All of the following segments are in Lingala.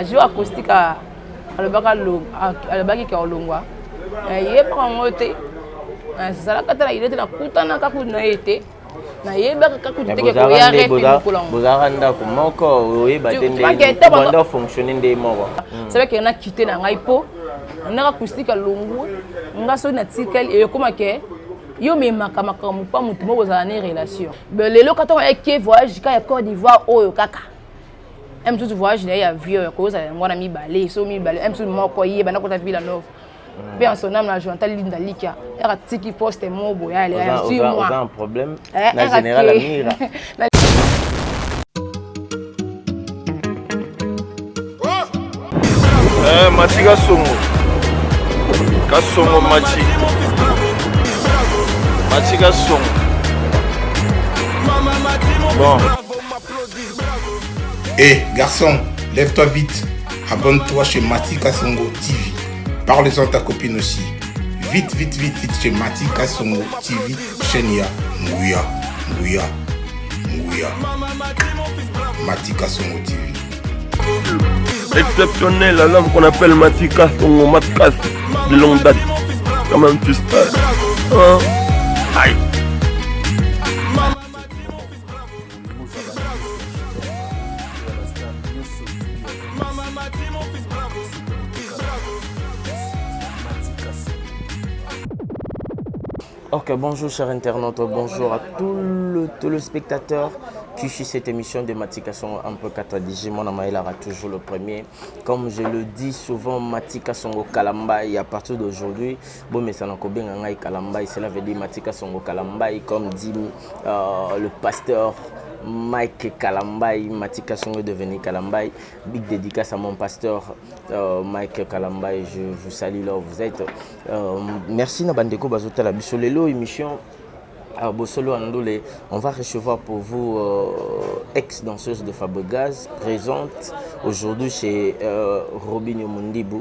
Je acoustique à l'obaki qui est au longwa. Il est pas en moté. C'est ça la katana il est na kutana kaku na été. Na yeba kaku te ke ko yare bozaranda ko moko oye batende bando fonctionner ndé moko. C'est vrai qu'il y en a quitté na ngai po. On a acoustique à longu. On so na tikel et comme que yo me makamaka mu pa mutu mo bozana relation. Mais les locataires qui voyage jusqu'à Côte d'Ivoire oyo kaka. Même tout voyage il y a vieux cause moi mi balé so mi balé même tout moko yé bana ko ta ville nova. Puis en son âme la jonta linda lika. Era tiki poste mo boya elle a sur moi. On a un problème na général Amira. Matika songo. Kasongo machi. Matika songo. Bon. Hé, garçon, lève-toi vite. Abonne-toi chez Matika Songo TV. Parle-en ta copine aussi. Vite, vite, vite, vite chez Matika Songo TV. Chenia, Ngouya. Matika Songo TV. Exceptionnel, la lampe qu'on appelle Matika Songo, Matkas, de longue date. Quand même, tu sais. Hein? Aïe. Ok, bonjour chers internautes, bonjour à tous les spectateurs qui suivent cette émission de Matika Songo un peu 4 Mon nom est toujours le premier. Comme je le dis souvent, Matika Songo Kalambai, à partir d'aujourd'hui, bon mais ça n'a qu'au bien Kalambai, cela veut dire Matika Songo Kalambai, comme dit le pasteur Mike Kalambai. Matika Songo est devenu Kalambai. Big dédicace à mon pasteur Mike Kalambai. Je vous salue là où vous êtes. Merci Nabandeko Bazotala Bisolelo émission. Bosolo Andole, on va recevoir pour vous ex-danseuse de Fabregas présente aujourd'hui chez Robinho Mundibu.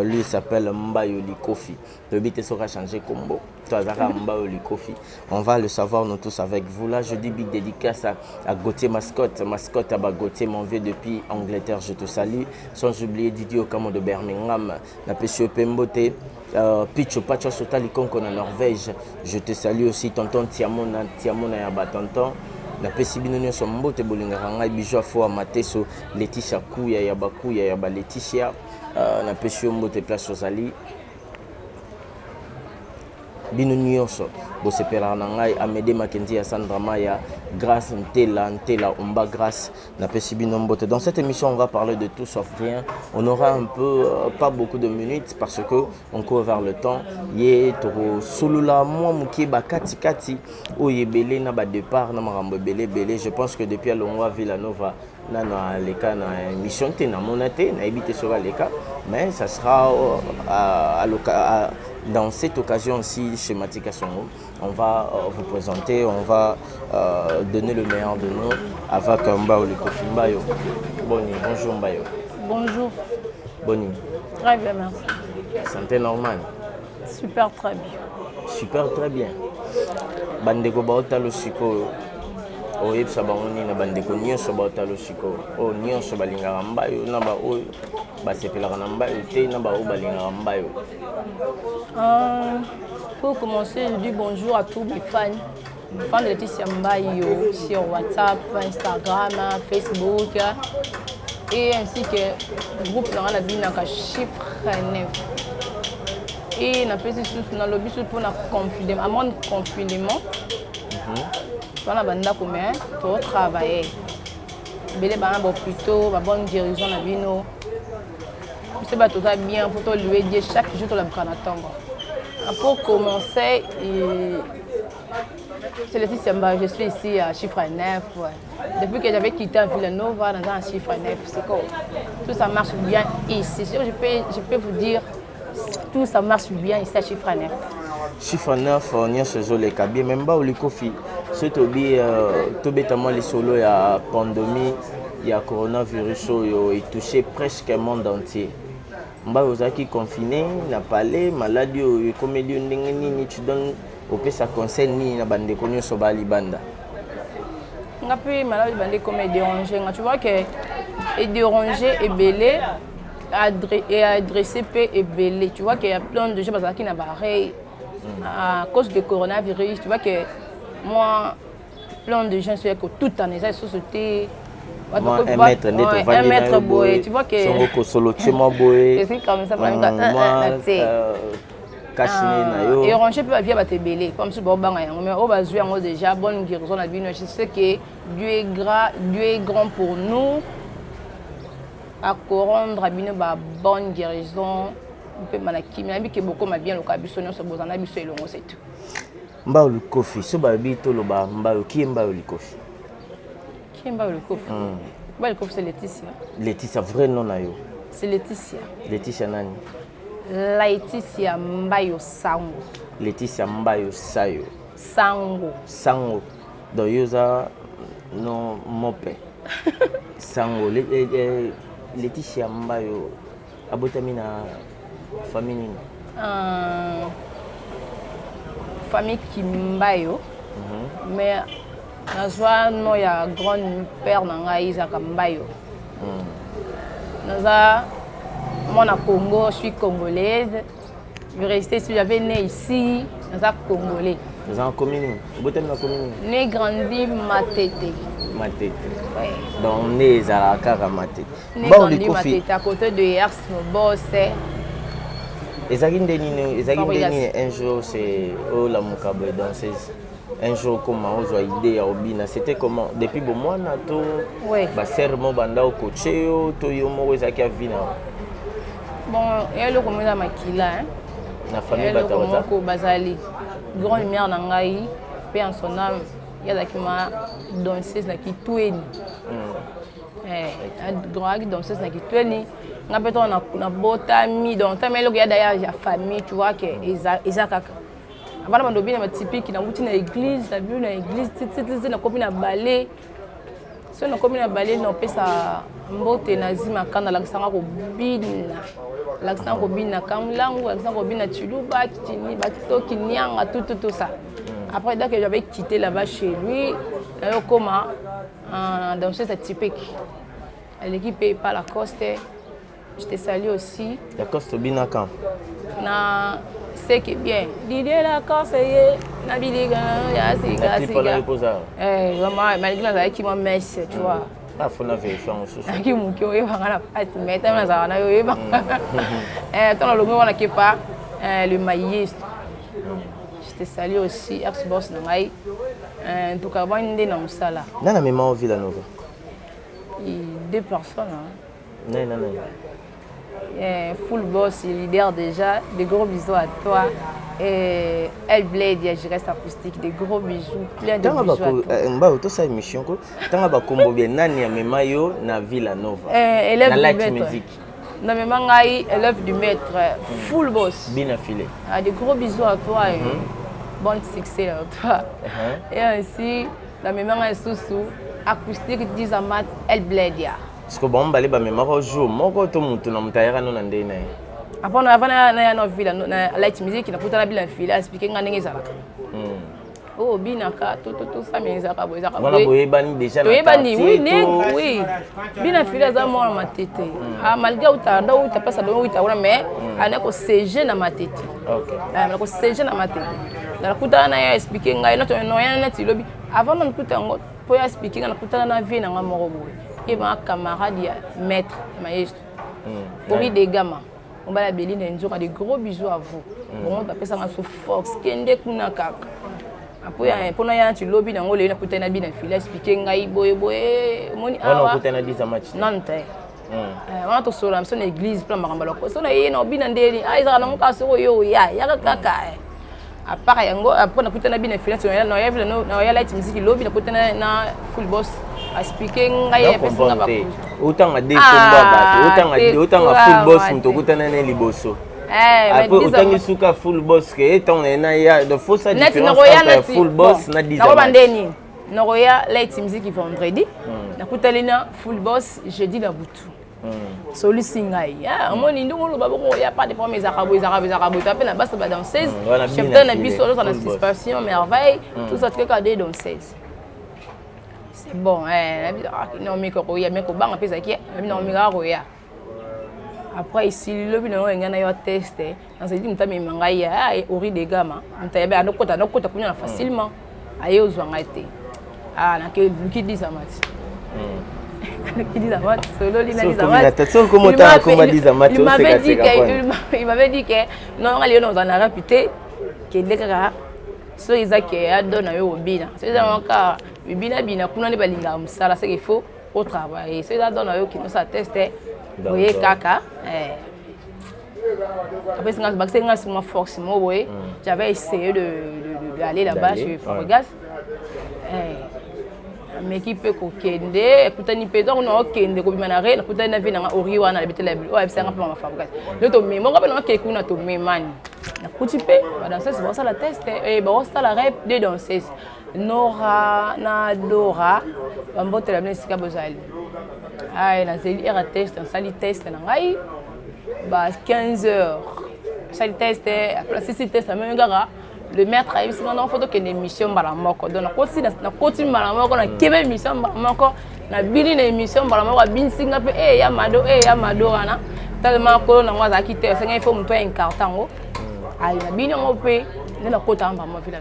Lui il s'appelle Mbayo Likofi. Le but sera changé combo. Mbayo Likofi. On va le savoir nous tous avec vous. Là je dis big dédicace à Gauthier Mascotte à Gauthier mon vieux depuis Angleterre, je te salue. Sans oublier Didier Okamo de Birmingham, la Pêche Pembote. Picho Pacho Sotali Konko na Norvège, je te salue aussi tonton Tiamona ya tonton na pesi bino nyonso mbote bolingaka ngai bijo afo Mateso Leticia Kuya ya Bakuya ya Leticia na pesi mbote place ozali bino nyonso bosepela na ngai Amédée Makenzi ya Sandra Maya grâce Ntela Omba grâce na pesi bino mbote. Dans cette émission on va parler de tout sauf rien. On aura un peu pas beaucoup de minutes parce que on court vers le temps. Yé toro solula moi muki ba kati oyebele na ba départ na marambo belé. Je pense que depuis à Longwa Villanova na leka na émission te na monate na habité sur leka, mais ça sera dans cette occasion aussi chez Matika Songo, on va vous présenter, on va donner le meilleur de nous avec Mbayo Likofi. Mbayo, Boni, bonjour Mbayo. Bonjour. Boni. Très bien, merci. Santé normale. Super, très bien. Super, très bien. Bandeko baotalo siko. Oyebisa bango nini na bandeko nyonso baotalo siko. O nyonso balingaka Mbayo na ba oyo basepelaka na Mbayo te na ba oyo balingaka Mbayo. Pour commencer, je dis bonjour à tous mes fans de Laetitia Mbayo sur WhatsApp, Instagram, Facebook et ainsi que le groupe Nara Binaka Chiffre 9. Et dans le but pour confinement, à mon confinement, on a banda commun pour travailler. Belé bana plutôt la bonne dirigeant na bino. C'est pas tout ça bien, faut te louer Dieu chaque jour dans la Kanatongo. Pour commencer, c'est Laetitia Mbayo, je suis ici à Chiffre 9. Depuis que j'avais quitté Villanova dans un Chiffre 9, c'est quoi? Tout ça marche bien ici. Je peux vous dire, tout ça marche bien ici à Chiffre 9. Chiffre 9, on y a ce jour les cabines, même pas au Likofi. C'est totalement les solos, il y a pandémie, il y a coronavirus, il touché presque le monde entier. Mbayo ozaki confiné, n'a parlé, maladie, comédie, tu donnes au pays ça conseil ni na bande konyo soba libanda. Ngapi maladie bande comédie, tu vois que et déranger et belé et adresser peu et belé. Tu vois qu'il y a plein de gens qui n'ont pas pareil à cause du coronavirus. Tu vois que moi, plein de gens sont tout en essai sur ce thé. Un mètre boé. Tu vois que c'est comme ça. Et ranger peut via te belé comme si bon banga mais on va jouer en déjà bonne guérison la vie. Je sais que Dieu est grand pour nous. À correndre abine ba bonne guérison on peut malaki mais que beaucoup m'a bien le kabiso non so bozana biso elongo c'est tout. Mbao le kofi so ba bito lo ba mbao ki mbao le kofi. Qui mbao le kofi? Mbao le kofi c'est Laetitia. Laetitia vrai nom na yo. C'est Laetitia. Laetitia nani? Laetitia Mbayo Sango. Laetitia Mbayo Sayo. Sango. Sango. Donc yoza non mope. Sango Laetitia Mbayo abotami na famille nini? Famille Kimbayo. Mais nazwa no ya grand-père nanga Isaac Mbayo. Naza moi na Congo, je suis congolaise. Je restais ici, j'avais né ici, naza congolais. Naza en commune. Abotami na commune. Né grandi Matete. Matete. Oui. Donc né ezalaka Matete. Né grandi Matete à côté de Ers Boss. Ezaki ndeni un jour c'est la Mukabe danseuse. Un jour comment on a idée à Obina, c'était comment depuis bon mois na to ba sermo banda au coaché to yo mo ezaki avina. Bon, et le comme ça makila hein. Na famille batawaza ko bazali. Grande mère na ngai pe en son âme ya dakima danseuse na kitweni. Grande danseuse na kitweni. Na peut on a botami donc ta melo ya d'ailleurs ya famille tu vois que ezaka avant de bien typique na wuti na église na bu na église titi na kopi na balé so na kopi na balé na pesa mbote na zima kana la sanga ko bina la sanga ko bina kamlangu la sanga ko bina tuluba kitini bakitoki nyanga tout ça. Après dès que j'avais quitté là-bas chez lui là comment dans cette typique l'équipe est pas la coste. Je te salue aussi. La coste bina quand na c'est que bien Didier la conseiller na biliga ya siga vraiment malgré la qui m'a messe tu vois ah faut na vérifier en sous qui mu ki oyo bangala pas mais tellement ça na yo ba tant le mot na qui pas le maïste. Je te salue aussi ex boss na ngai en tout cas bande na musala na même en Villanova 2 personnes non full boss, leader déjà, des gros bisous à toi. Et elle blade, je reste acoustique, des gros bisous, plein de bisous à toi. Tu sais, mission, tu as combo bien, nani ya memayo na Villanova. Élève na du maître. Musique. Na memangai, élève du maître, full boss. Bien affilé. Des gros bisous à toi et bon succès à toi. Et ainsi, na memangai sous acoustique 10 amat, elle blade ya. Parce que bon balé ba même jour moko to mutu na mutayaka no ndé na avant na villa na light music na kutana bila fila expliquer ngane ezalaka oh binaka tout ça mais ezaka bo voilà boye bani déjà na bani oui bina fila za mo matete malgré utanda utapasa do utaona mais anako CG na matete OK anako CG na matete na kutana na ya expliquer ngai na to no ya na tilobi avant na kutango po ya expliquer na kutana na vie na ngamoro boye et ma camarade maître maestro pour des gamins on va la Béline et nous des gros bisous à vous on va passer ça sur Fox kende kuna kaka après pour na ya tu lobby na ngole na kutana bina fila expliquer ngai boye moni awa on kutana 10 match non te on to sur la son église plan maramba loko so na ye na bina ndeli aiza na muka so yo ya kaka à part yango après na kutana bina fila na ya light music lobby na kutana na full boss expliquer ngai pesa na ba autant a des combats autant a full boss mutokutana na liboso après autant suka full boss que étant na ya de fausse différence entre full boss na 10 na bandeni Noroya light music vendredi na kutalina full boss jeudi na butu solusi ngai amoni ndungu lo baboko ya pas de problème ezakabo tapé na base ba danseuse chef de na biso na satisfaction merveille tout ça truc à des danseuses. C'est bon non mais ko ya mais ko banga pesa ki non mais ga roya après ici le bino ngana yo tester on se dit mutami mangaya ori de gama mutayabe anokota kunya facilement aye ozwanga ete na ke luki dizamati luki dizamati solo lina dizamati il m'avait dit que non ali on en a réputé que lekaka so izake adona yo obina so izaka bina kuna ne balinga musala c'est qu'il faut au travail so izadona yo kino sa tester boye kaka après c'est une force j'avais essayé d'aller là-bas chez Fabregas mais qui peut kokende écoutez ni pédon non kende ko bimanare écoutez na vina ori wana na betela o ebisa ngapa ma Fabregas le to me monga bana ke kuna to me man na kutipe ba danseuse ba ça la test et ba ça la rep de danseuse Nora na Dora ba mbotela mnesika bozali ay na zeli era test en sali test na ngai ba 15 heures sali test après si test na même gara le maître a eu une photo que l'émission balamoko donc na continue balamoko na kebe émission balamoko na bili na émission balamoko bin singa pe ya mado wana tellement ko na mwa za kite senga il faut mto un carton ay na bini ngo pe na kota amba mo vila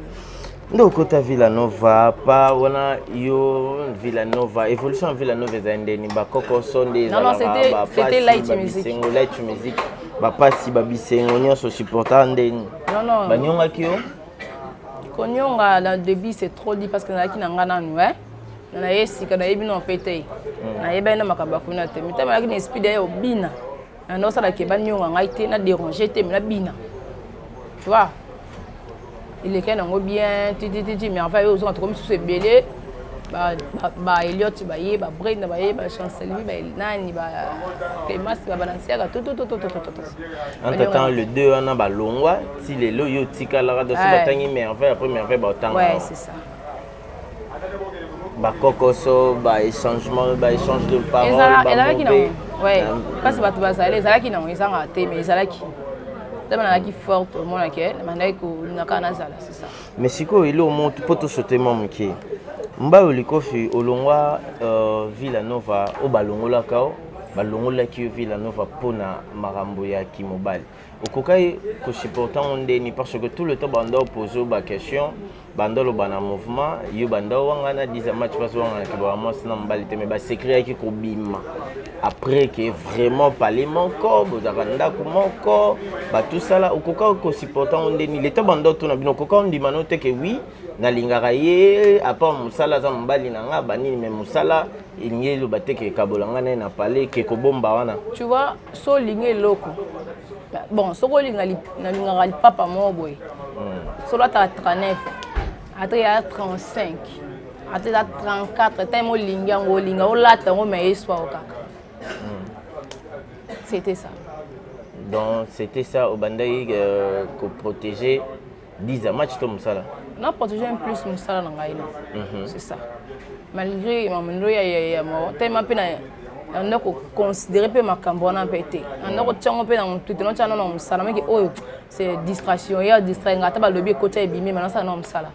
ndo kota Villanova pa wana yo Villanova évolution Villanova zandeni ba koko sonde non c'était light music ba pasi ba bisengo nyonso supporter ndeni non ba nyonga kio Konyonga la débit c'est trop dit parce que na kinanga nanu na yesi kana yebi no pete na yeba na makaba kuna te mitama lakini speed ya obina na ndo sala ke banyonga ngaite na déranger te na bina tu vois il est quand même bien titi mais enfin ils ont comme sous belé ba Elliot ba ye ba Brain ba ye ba Chancelier ba nani ba Clémas ba Balanciaga tout entre temps le 2 on a ba longwa si les loyo tika la de ce batangi mais enfin la première fois ba autant ouais c'est ça ba kokoso ba échange de paroles ba ouais parce que ba bazali ezalaki na ezanga te mais ezalaki qui forte au monde que mandai ko nakana zala c'est ça mais siko ile au monde poto sauter mon qui mba olikofi olongwa Villanova o balongola kao balongola ki Villanova pona marambo ya kimobali okokai ko supportant ondeni parce que tout le temps bando poser ba question bando lo bana mouvement yo bando wanga na 10 match parce wanga ke ba mos na mbali te mais ba secret ki ko bima après que vraiment parler moko bozakanda ko moko ba tout ça là okoka ko supportant ondeni le temps bando to na bino okoka on dimano te que oui na lingaka ye apa musala za mbali na nga banini mais musala ilingi lo bateke kabolanga na parler ke ko bomba wana tu vois so lingi loko bon so ko lingali na lingaka li papa mo boy so là ta 39 après à 35 après à 34 tellement linga o lata ngo mais histoire kaka c'était ça donc c'était ça au bandai ko protéger 10 match to musala non protéger un plus musala na ngai c'est ça malgré mamendo ya mo tellement pena on a considéré peu makambo na pété on a tchango pe na tout non tchana na musala mais oh c'est distraction ya distraire ngata ba lobby côté ebimi maintenant ça na musala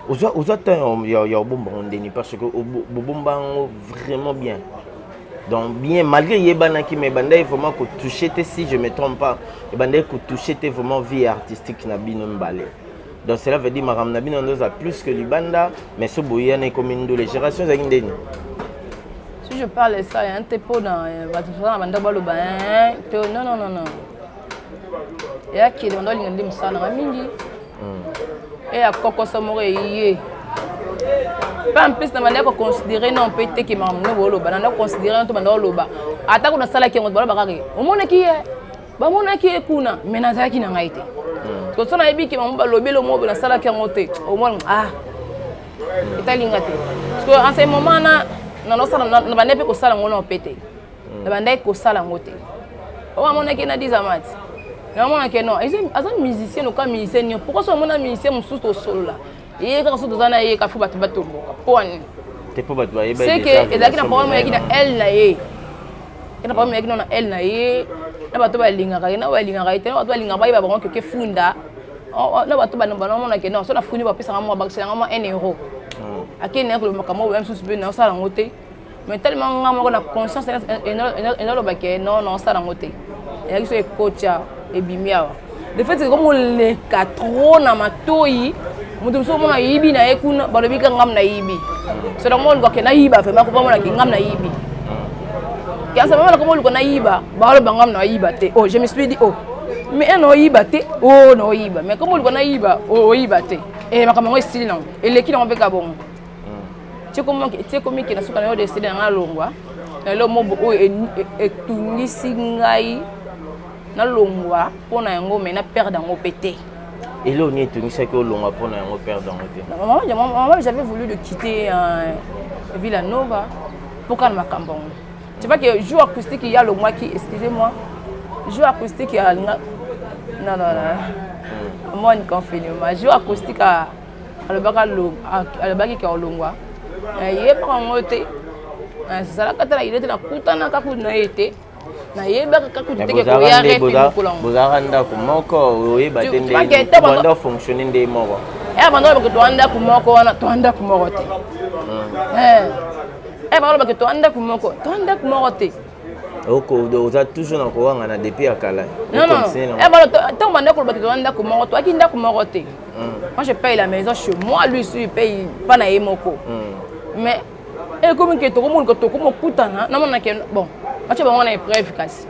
Aux autres, il y a bomba ondeni parce que bomba vraiment bien. Donc bien malgré yebana qui me banda vraiment que toucher si je me trompe pas, banda que toucher vraiment vie artistique na bino mbale. Donc cela veut dire maram na bino ndoza plus que libanda mais ce boyane comme une de les générations za ndeni. Si je parle de ça, il y a un tempo dans la banda baloba non. Il y a qui dans l'ingénieur musala na mingi. Et à quoi ça m'aurait yé pas en plus na manière qu'on considérer non peut-être que maman no loba na considérer to banda loba ata kuna sala ki ngotba bakaki omona ki ye ba mona ki e kuna mena za ki na ngaite ko sona ebi ki maman ba lobelo mo na sala ki ngote omona italinga te parce que en ce moment na no sala na banda pe ko sala ngona pété na banda ko sala ngote o mona ki na dizamati non, que non. Ils musicien ou comme musicien. Pourquoi sont mon musicien mon sous au sol là? Et quand sont dans la y a café bateau. T'es pas bateau. C'est que et là qui n'a pas moi qui n'a elle là y. Qui n'a pas moi qui n'a elle là y. Na bateau ba linga ka na ba linga ka ite na bateau linga ba ba bon que funda. Na bateau ba non mon que non. So na funi ba pesa moi ba c'est moi 1 euro. Aki n'est que le macamo même sous bien ça en côté. Mais tellement on a conscience et non baké non ça en côté. Et qui soit coach et bimia. De fait c'est comme les quatre na matoi. Mutu so mona yibi na ekuna balobi ka ngam na yibi. So donc mon ko na yiba fait ma ko mona ki ngam na yibi. Quand ça m'a comme le na yiba, balo bangam na yiba te. Oh, je me suis dit oh. Mais non yiba te. Oh non yiba. Mais comme le na yiba, oh yiba te. Et ma comme style non. Et les qui n'ont pas bon. Tu comme qui na suka na décider na longwa. Na lo mo o e tungisi ngai na longwa pona yango mais na perdre en pété. Et là, on est tenu ça que l'on va prendre un repère dans le thé. Maman, j'avais voulu de quitter Villanova pour quand ma cambon. Tu vois que jour acoustique, il y a le mois qui, excusez-moi, jour acoustique, il y a non. Moi, une conférence. Jour acoustique à le bac qui est au Longwa. Il est pas en moté. C'est ça là quand il était dans Koutana, quand il a été. Na yeba kakuti teke ko yare pe mukulong bozaranda kumoko oyeba tende banda fonctionner ndé moko banda ba ko anda kumoko wana to anda kumoko te banda ba ko anda kumoko te oko oza toujours na ko wanga na depuis akala non banda to banda ko ba ko anda kumoko to akinda kumoko te moi je paye la maison chez moi lui il paye pas na yemoko mais comme que to ko mo kutana na mona ke bon acha ba ngona preuve kasi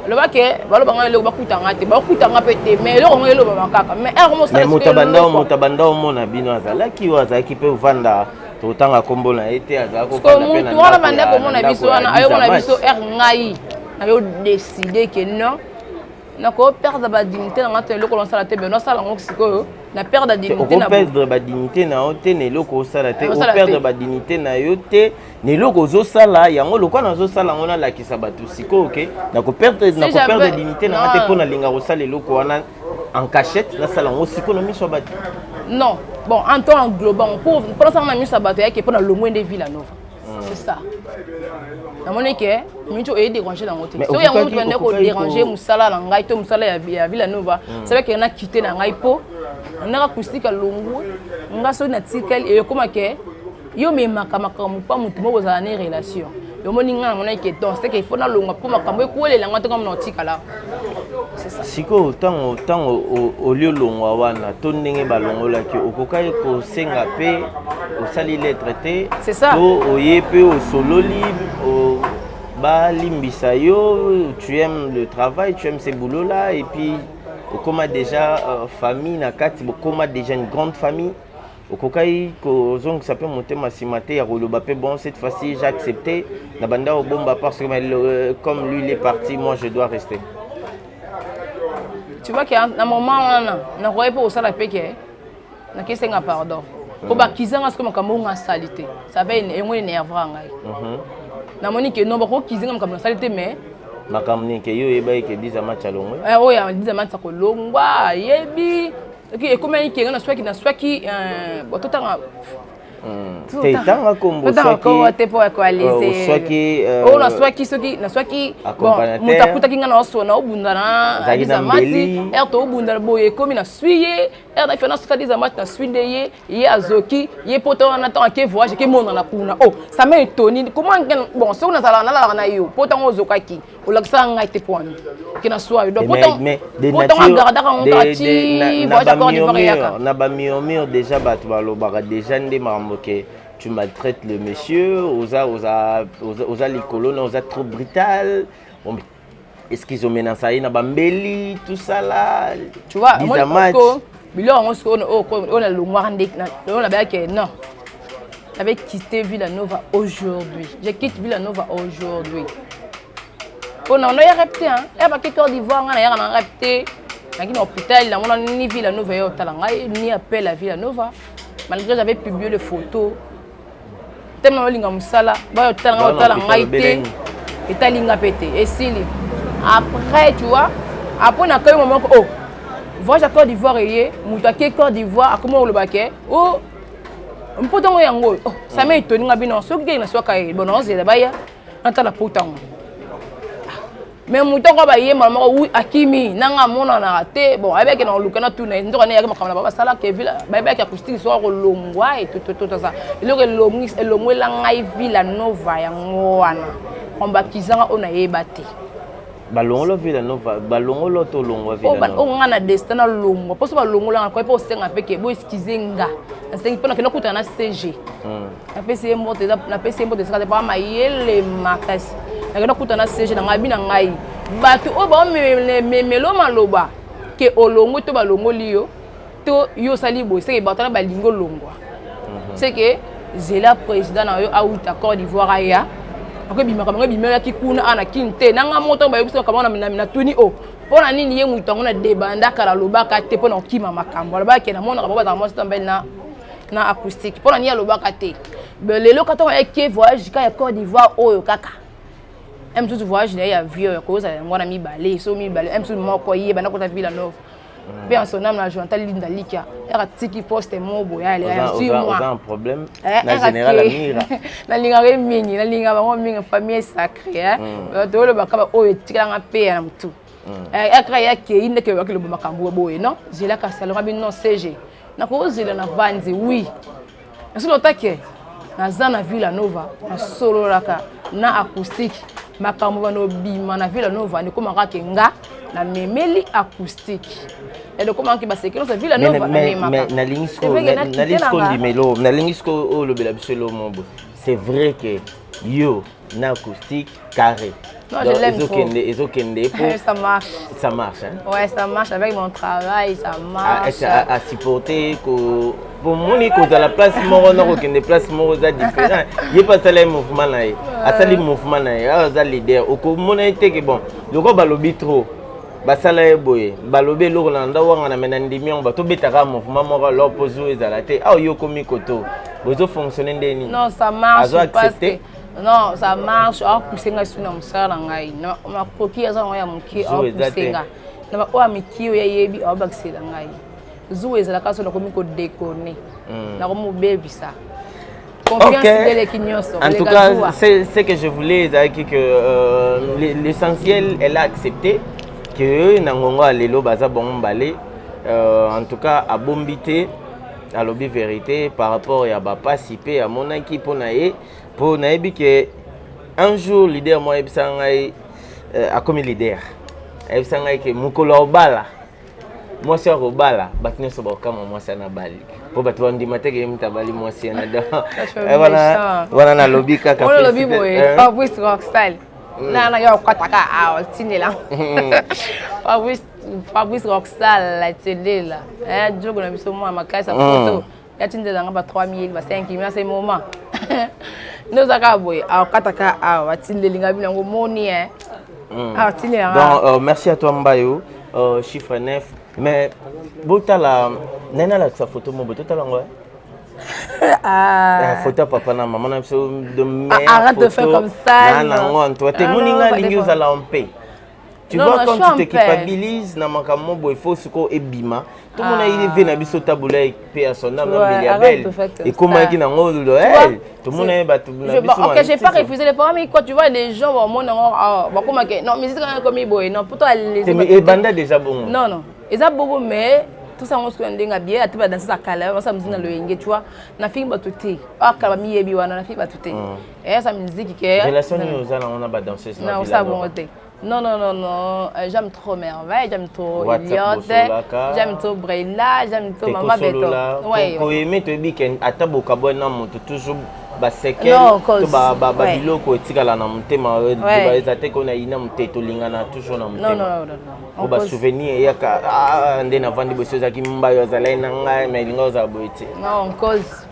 le ba ke ba lo ba ngona le ba kutanga te ba kutanga pete mais le ngona le ba makaka mais comme ça mutabanda mona bino azala ki waza ki pe vanda to tanga kombo na ete azala ko fanda pe na ndako banda ko mona biso wana ayo mona biso ngai ayo décider que non na ko perdre ba dignité na ngata le ko lonsala te beno sala ngoko siko na perdre dignité na perdre ba dignité na ote ne loko sala te o perdre ba dignité na yote ne loko zo sala yango lokwa na zo sala ngona la kisabatu siko OK na ko perdre dignité na ngata pona linga ko sala loko wana en cachette na sala ngo siko na miso bati non bon en temps global pour ça na miso bati yake pona le moins de Villanova c'est ça na moneke mincho e déranger dans moté so yango tu vende ko déranger musala na ngai to musala ya Villanova c'est vrai que na quitter na ngai po na acoustique longo nga so na tikel e koma ke yo me makamaka mupa mutu mo za na relation yo moni nga na moneke donc c'est que il faut na longo po makambo ko le langa to comme na tikala c'est ça siko tango au lieu longo wana to ndenge balongola ki okokai ko senga pe au sali lettre te c'est ça to oyepe au solo libre ba limbisa yo tu aimes le travail tu aimes ces boulots là et puis comme déjà famille na kati comme déjà une grande famille au kokai ko zong ça peut monter masimate ya roloba pe bon cette fois-ci j'ai accepté na banda au bomba parce que comme lui il est parti moi je dois rester. Tu vois qu'à un moment on a pas au sala peke na kisenga pardon ko ba kizanga comme kamonga salité ça va énerver ngai na moni que non ba ko kizanga comme salité mais makamni ke yo yeba ke biza match alongwe oh ya biza match ko longwa yebi ke comme ki na swaki bototanga tanga kombo swaki po equaliser swaki na swaki bon mutakuta kinga na so na obunda na biza match to obunda boye comme na suye na fena suka biza match na suide ye azoki ye poto na temps ke voyage ke mona na kuna oh ça m'a étonné comment bon so na sala na yo poto ngozokaki olakisa ngai te point que na soir donc poto garda ka ngati voyage encore du variaka na ba murmure déjà batu balobaka déjà ndé marmoke tu maltraites le monsieur oza likolo na oza trop brutal bon est-ce qu'ils ont menacé na bambeli tout ça là tu vois moi bilo on a le Mwandek on a bien que non j'avais quitté Villanova aujourd'hui j'ai quitté Villanova aujourd'hui on a répété hein et pas que Côte d'Ivoire on a répété dans l'hôpital là on a ni Villanova yo talanga ni appel à Villanova malgré j'avais publié les photos tellement linga musala ba talanga ité et talinga pété et sili après tu vois après on a quand moment oh voyage à Côte d'Ivoire et mutake Côte d'Ivoire comment le baquet oh mpotango yango oh ça m'a étonné ngabino so ke na so ka bononze da baya anta la potango mais muto ko ba yema moko oui akimi nanga mona na raté bon avec na lukana tout na ndoko ne ya makamala baba sala ke villa ba ba ki acoustique so ko longwa et tout ça le longwe la ngai Villa Nova ya ngwana on ba kizanga ona yebate balongolo Villa Nova balongolo to longwa Villa Nova o ngana destin longwa poso balongola ko po senga peke bo eskizenga nsengi pona ke nokuta na CG na pesi mbote ça pas mayele makasi na nokuta na CG na ngabi na ngai bato o ba melo maloba ke olongo to balongoli yo to yo sali bo c'est que bato na balingo longwa c'est que zela président na yo auta Côte d'Ivoire ya ako bimaka bango bimela ki kuna ana kinte nanga moto ba yobiso kama na tuni o pona nini ye mutango na debanda kala lobaka te pona okima makambo alba ke na mona ba mo stambel na acoustique pona ni lobaka te belelo kato ya ke voyage ka ya Côte d'Ivoire oyo kaka em tout voyage na ya vieux ya koza ngwana mibale so mibale em tout moko ye bana kota Villa Nova pe en son âme la Jonathan Linda Lika era tiki poste mo boya le ya sur moi un problème na général Amira na linga mingi na linga bango mingi famille sacrée to le bakaba oyo tikanga pe ya mtu akra ya ke inde ke bakelo makambo boye non zela ka salon bi non CG na ko zela na vanzi oui na solo take na zana Villa Nova na solo raka na acoustique makambo bano bima na Villa Nova ni koma ka kenga na memeli acoustique et le comment qui va sécuriser ça Villa Nova mais na lingisco dimelo na lingisco o lo bela biselo mombo c'est vrai que yo na acoustique carré non je l'aime trop ça marche hein ouais ça marche avec mon travail ça marche à supporter que pour moni ko dans la place moro na ko kende place moro za différent y pas ça les mouvement là à ça les mouvement là za leader o ko mona été que bon le ko balobi trop basala eboye balobe loko na nda wanga na menandimi on ba to betaka mouvement moko l'opposé ezalate ah yo komi koto bozo fonctionner ndeni non ça marche parce que non ça marche ah kusenga suna musala ngai na ma koki aza ya muki ah kusenga na ba o amikio ya yebi ah bakisela ngai zuwe ezala kaso na komi ko déconner na ko mo bebisa confiance de l'équignoso en tout cas c'est que je voulais dire que l'essentiel elle a accepté que nangongo alelo baza bon balé en tout cas à bombité à lobby vérité par rapport à ba participer à mon équipe pour naebi que un jour leader moi ebsangai a comme leader ebsangai que mukolo obala moi c'est obala batine so ba kama moi c'est na bali pour batwa ndimate ke mtabali moi c'est na da voilà na lobby kaka on lobby boy Fabrice Rockstyle na yo kwataka a tinela Fabrice Rockstyle la tinela jogo na biso moi makasa photo ya tindela ngaba 3000 ba 5000 c'est moment nous akaboy a kwataka a tinela ngabi ngo moni a tinela donc merci à toi Mbayo chiffre 9 mais botala nena la sa photo mo botala ngo photo papa na maman na biso de meilleure arrête de faire comme ça non toi te moninga lingi uzala en paix tu vois quand tu te culpabilises na makambo boy faut suko ebima tout le monde il vient na biso tabula paix à son âme na Biliabel et comment qui na ngolo tout le monde ba tout na biso OK j'ai pas refusé les parents mais quand tu vois des gens bon ba comment que non mais c'est comme boy non pour toi les et banda déjà bon non ils a beaucoup mais tout ça on se ndinga bien atiba dans sa kala on ça muzina loyenge tu vois na fimba tuté akaba miyebi wana na fimba tuté et ça musique que relation nous allons on a ba danser non ça bon non j'aime trop Merveille j'aime trop Elliot j'aime trop Brella j'aime trop Maman Beto ouais ko aimer to weekend ataboka bona moto toujours ba sekel to ba biloko etikala na mutema ba ezate ko na ina muteto lingana toujours na mutema non ba souvenir yaka ndena vandi boso za kimbayo za lena nga mais linga za boiti non en cause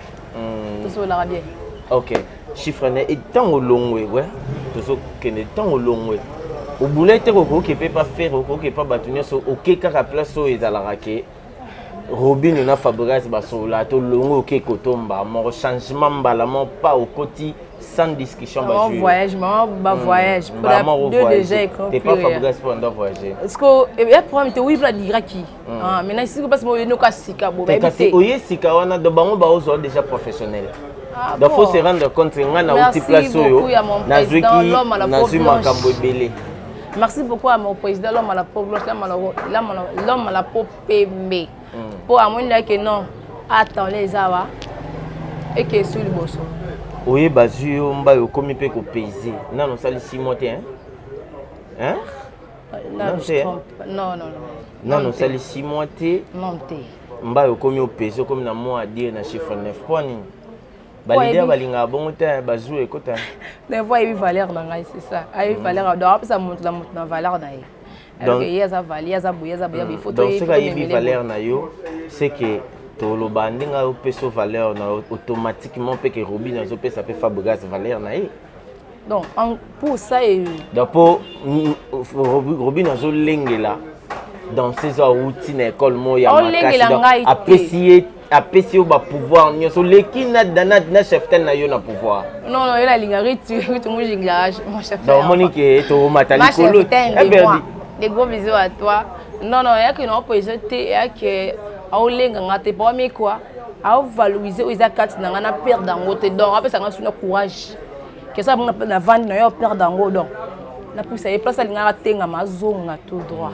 tout ça la bien OK chiffre né et tant longwe ouais tout ça que ne tant longwe au boulet te ko ke peut pas faire ko ke pas batunyo so OK kaka place so ezalaka ke Robin na Fabrice basola to longo ke kotomba mon changement mbala pas au côté sans discussion ba voyage voyage pour la deux déjà t'es pas Fabrice pendant voyager est-ce que et problème te oui pour dire qui maintenant si parce que no ka sika bo ba bité oye sika wana de bango ba ozo déjà professionnel donc faut se rendre compte nga na outil place oyo na zwiki na zuma kambo belé Merci beaucoup à mon président, l'homme à la peau blanche, l'homme à la peau pembe. Pour amener que non, attends les awa et que sur le bosso. Oui, bazu on va comme peut ko peser. Non, ça les 6 mois hein? Non, ça les 6 mois Non té. Mba comme au peser comme na mois à dire na chiffre 9 points. Balidé balinga bon té bazu écoute. Des fois il valeur dans c'est ça. Il valeur donc ça monte la valeur na. Donc il y a ça valeur, il faut donc ce qui est valeur na yo, c'est que to lo bandinga au peso valeur na automatiquement peut que Robin zo peut ça peut Fabregas valeur na. Donc pour ça et donc pour Robin zo lengela dans ces outils na école mo ya makasi apprécier ba pouvoir nyoso lekina na chef na yo na pouvoir. Non il a lingari tu mo jinglage mon chef. Donc monique to matali kolo. Des gros bisous à toi. Non, il y a que nous avons jeté, il y a que nous avons pas mais quoi, à valoriser aux actes nous avons perdu dans notre donc après ça nous a courage. Que ça on a vendu nous avons perdu dans notre donc. Na pour ça il place ali ngaka tenga mazonga tout droit.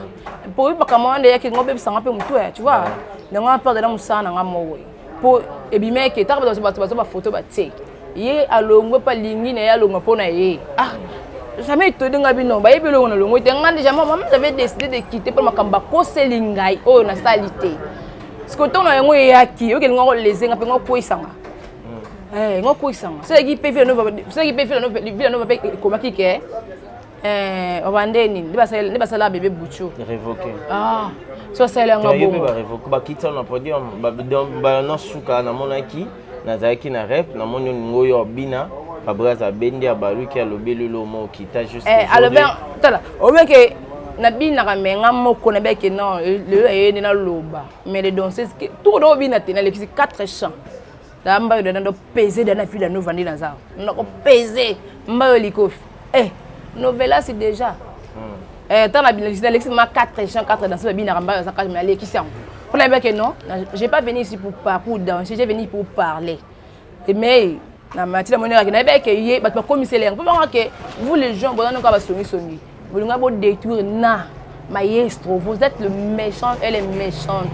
Pour lui pas comment il y a que nous avons ça un peu mutu tu vois. Nous avons perdu dans musana ngamo. Pour et bien que tu as ba photo ba tse. Yé alongo pa lingi na ya longo pona yé. Ah jamais tout de ngabi non ba yebelo on longo te ngandi jamais maman j'avais décidé de quitter pour makamba ko selingai oh na salité ce que ton yango yaki ok ngo lezenga pe ngo koisanga ngo koisanga c'est qui peut faire no va comment qui que obandeni ndiba sala bébé bucho révoqué so ça là ngabo ba révoqué ba kitsa na podium ba na suka na monaki na zaki na rep na moni ngoyo bina Fabregas a bendi a baluki a lobelo lo mo kita juste alors ben tala o bien que na bina ka menga moko na be que non le est na loba mais les danseuses tout do bina te na les 4 chants da mba yo na peser da na fila no vandi na za na ko peser mba yo likofi novela c'est déjà tant la bina les ma 4 chants 4 danseuses bina ka mba za ka me aller qui ça pour la be que non j'ai pas venu ici pour danser j'ai venu pour parler mais na matina monera na be que yé ba commissaire pour voir que vous les gens bon ka ba songi vous nga bo détruire na maestro vous êtes le méchant elle est méchante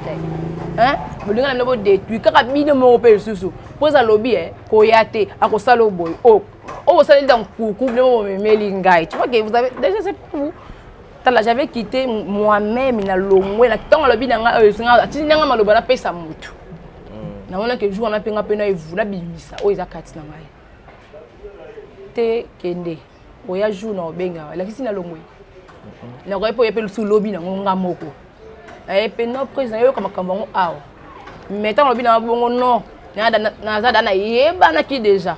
hein vous nga na bo détruire kaka bino mo pe susu pour ça lobby ko yate akosalo boy oh ça dans coucou le memeli ngai tu vois que vous avez déjà c'est pour vous j'avais quitté moi-même na longwe na tant lobby na nga singa tinga maloba na pesa mutu na on a que jour on a penga pena evula bimisa o ezakati na ngai te kende o ya jour na obenga la kisi na longwe na ko epo yepelu su lobby na ngonga moko e pena président yo kama kambango awo metant lobby na bongo non na za na yeba na ki déjà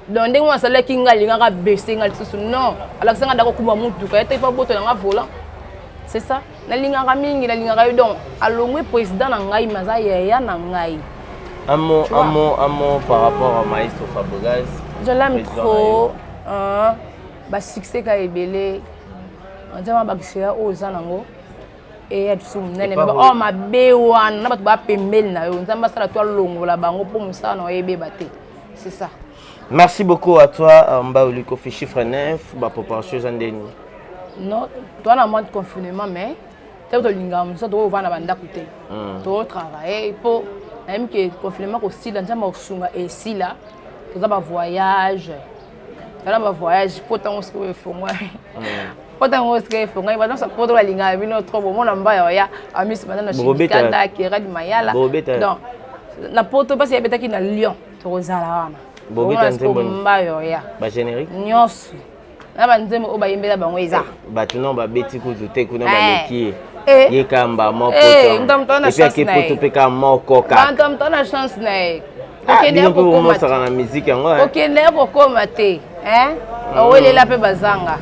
donc ndenge wa sala ki ngali ngaka baisser ngali susu non ala sanga dako kuba mutu ka ete fa boto na nga volant c'est ça na lingaka mingi na lingaka donc alongwe président na ngai maza ya na ngai. Un mot par rapport à Maestro Fabregas. Je l'aime trop. Bah succès qu'a ébélé. On dit ma baxia aux anango. Et elle soum nene. Oh ma béwan. Na ba pembel na yo. On dit ma sala toi longo la bango pour ça no ébé baté. C'est ça. Merci beaucoup à toi Mba Oliko fait chiffre 9 ba proportion zandeni. Non, toi na mois de confinement mais tu as lingam ça doit va na banda côté. Tu travailler pour même que confinement aussi dans un morceau et si là tu as un voyage dans un voyage pourtant on se fait moi pourtant on se fait moi il va dans ça pour la ligne avec notre bon on amba ya amis maintenant chez Kanda qui rad mayala donc na poto parce qu'il y a qui na Lyon to kozala wana bobeta nzembo mba yo ya ba générique nyos na ba nzembo o ba yembela bango eza ba tuno ba beti kuzu te kuna ba leki yekamba moko et puis qui poto peka moko ka quand on a chance na ok ne ko mo saka na musique yango ok ne ko koma te owele la pe bazanga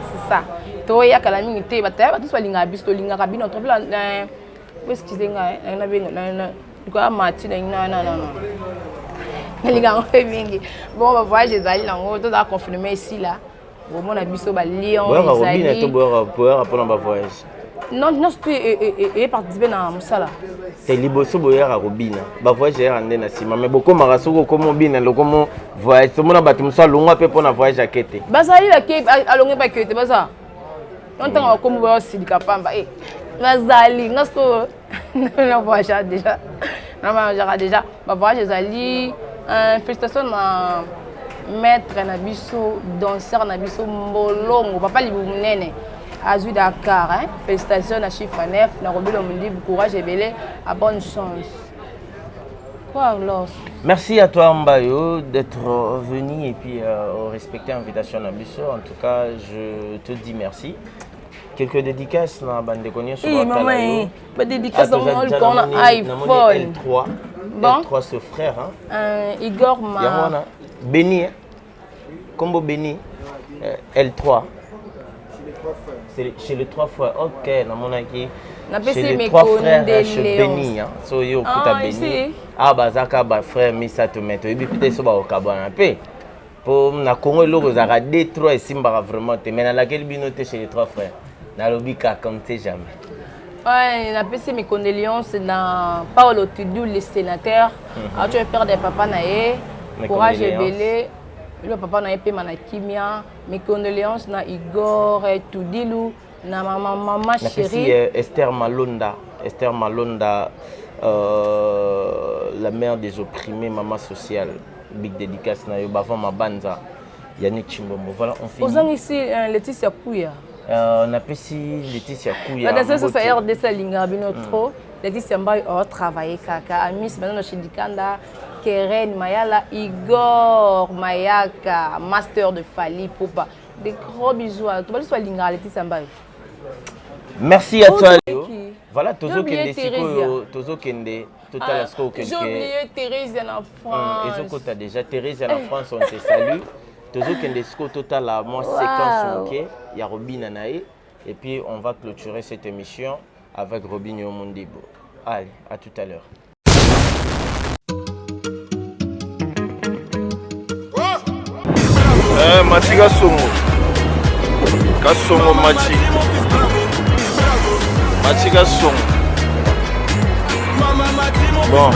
c'est ça to ya kala mingi te bataya batu balinga biso linga kabino to vela excusez nga na benga na ko amati na non linga ko mingi bon ba voyage ezali nango to da confirmer ici là bon mon abiso ba Lyon ezali to boire pour ba voyage. Non, et participer dans Moussala. C'est liboso boyer à Robina. Ba voyage à ndena sima mais beaucoup marasoko comme bina le comme voyage tout monde ba tumsa longa pe pour na voyage à kete. Ba ça il a alongé pas kete ba ça. Non, tant qu'on voit aussi du capamba. Nazali, nasko, non, voyage déjà. Non, voyage déjà. Voyage Zali. Félicitations à maître Nabiso, danseur Nabiso Mbolongo, papa Liboumnene. Azui Dakar, hein? Félicitations à Chiffre 9, Narobi Lomundi, courage et belé, à bonne chance. Quoi alors? Merci à toi Mbayo d'être venu et puis respecter l'invitation à Nabiso. En tout cas, je te dis merci. Quelques dédicaces dans la bande de connus sur oui, maman, pas dédicace dans mon iPhone. L3. Bon. L3 ce frère. Hein? Igor Ma. Béni. Combo Béni. L3. C'est chez les 3 frères. Ok, dans mon acquis. Chez les 3 frères, chez Béni. So yo kuta Béni. Ah bazaka ba frère Misa te mettre. Et puis peut-être ça va au Cabana paix. Pour na Congo lo rozara D3 et Simba vraiment te mais dans laquelle binoté chez les 3 frères. Na lobika comme tu jamais. Ouais, on a passé mes condoléances dans Paolo Tudou, le sénateur. Alors tu es père de papa naé. Courage et belé. Le papa naé pe manakimia. Mes condoléances na Igor et Tudilou, na maman chérie. Esther Malonda. Esther Malonda, la mère des opprimés, maman sociale. Big dédicace na yo bavant ma banza. Yannick Chimbombo. Voilà, on finit. Aux gens ici, Laetitia Kouya. On appelle ici Laetitia Kouya. La deuxième c'est hier de Salinga Binotro. Laetitia Mbaye a travaillé kaka. Miss maintenant chez Dikanda. Keren Mayala, Igor Mayaka, master de Fali Popa. Des gros bisous à toi. Soit Linga Laetitia Mbaye. Merci à toi. Voilà, Tozo Kende Siko, Tozo Kende, Total Asko Kende. J'ai oublié Thérèse en France. Et Zoko, déjà Thérèse en France, on te salue. Tozo Kende Siko, Total à moi, séquence ok. Il y a Robin Nanae. Et puis on va clôturer cette émission avec Robin Yomondibo. Allez, à tout à l'heure. Matika Songo. Kasongo Machi. Matika Songo. Bon.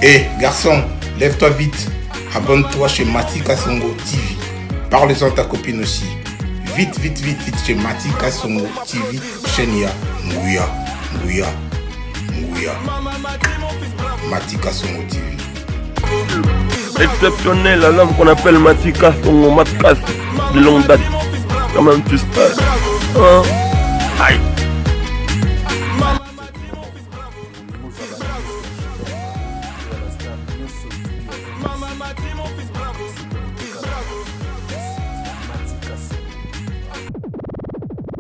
Hé, garçon, lève-toi vite. Abonne-toi chez Matika Songo TV. Parle-en à ta copine aussi. Vite, vite, vite, vite chez Matika Songo TV. Chenia, Nguya, Nguya, Nguya. Matika Songo TV. Exceptionnel, la lame qu'on appelle Matika Songo Matkas de longue date. Comment tu sais? Hein? Aïe.